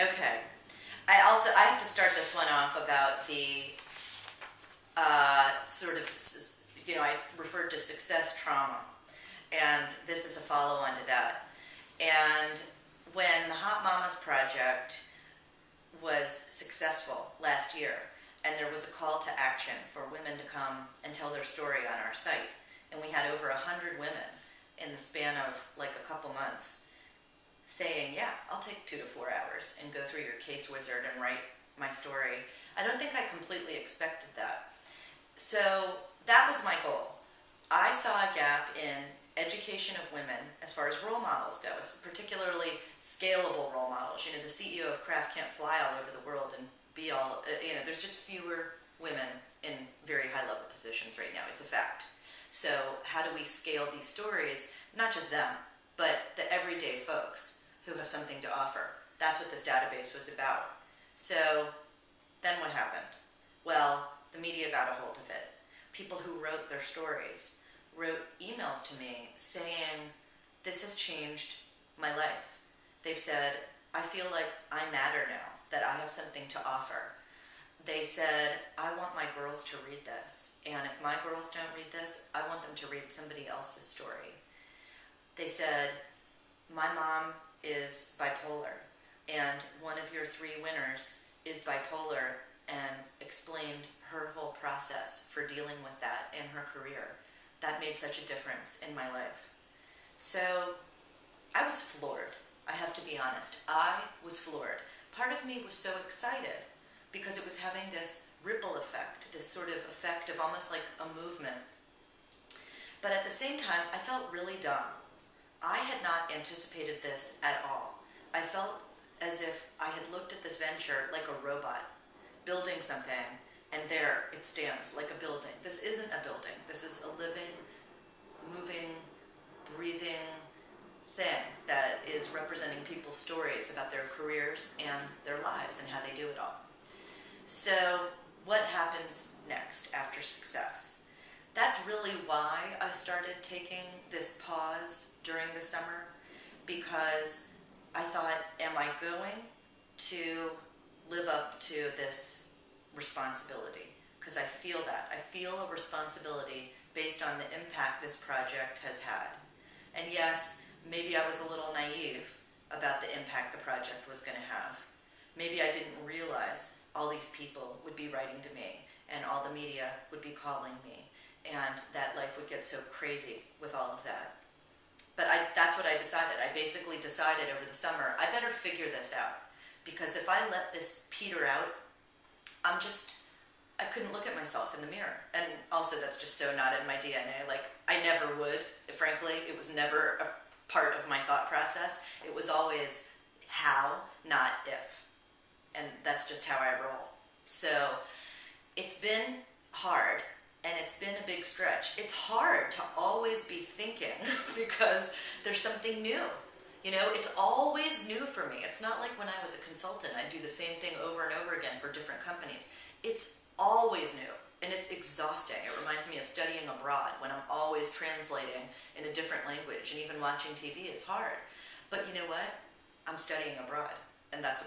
Okay. I have to start this one off about the I referred to success trauma, and this is a follow-on to that. And when the Hot Mamas Project was successful last year, and there was a call to action for women to come and tell their story on our site, and we had over 100 women in the span of like a couple months saying, yeah, I'll take 2 to 4 hours and go through your case wizard and write my story. I don't think I completely expected that. So that was my goal. I saw a gap in education of women as far as role models go, particularly scalable role models. You know, the CEO of Kraft can't fly all over the world and be all, there's just fewer women in very high level positions right now. It's a fact. So how do we scale these stories? Not just them, but the everyday folks who have something to offer. That's what this database was about. So then what happened? Well, the media got a hold of it. People who wrote their stories wrote emails to me saying, this has changed my life. They've said, I feel like I matter now, that I have something to offer. They said, I want my girls to read this, and if my girls don't read this, I want them to read somebody else's story. They said, my mom is bipolar, and one of your 3 winners is bipolar, and explained her whole process for dealing with that in her career. That made such a difference in my life. So I was floored. I have to be honest. I was floored. Part of me was so excited because it was having this ripple effect, this sort of effect of almost like a movement. But at the same time, I felt really dumb. I had not anticipated this at all. I felt as if I had looked at this venture like a robot, building something, and there it stands like a building. This isn't a building. This is a living, moving, breathing thing that is representing people's stories about their careers and their lives and how they do it all. So what happens next after success? That's really why I started taking this pause during the summer, because I thought, am I going to live up to this responsibility? Because I feel that. I feel a responsibility based on the impact this project has had. And yes, maybe I was a little naive about the impact the project was going to have. Maybe I didn't realize all these people would be writing to me, and all the media would be calling me, and that life would get so crazy with all of that. But that's what I decided. I basically decided over the summer, I better figure this out. Because if I let this peter out, I couldn't look at myself in the mirror. And also that's just so not in my DNA. Like, I never would, frankly. It was never a part of my thought process. It was always how, not if. And that's just how I roll. So it's been hard, and it's been a big stretch. It's hard to always be thinking because there's something new. You know, it's always new for me. It's not like when I was a consultant, I'd do the same thing over and over again for different companies. It's always new, and it's exhausting. It reminds me of studying abroad when I'm always translating in a different language, and even watching TV is hard. But you know what? I'm studying abroad, and that's a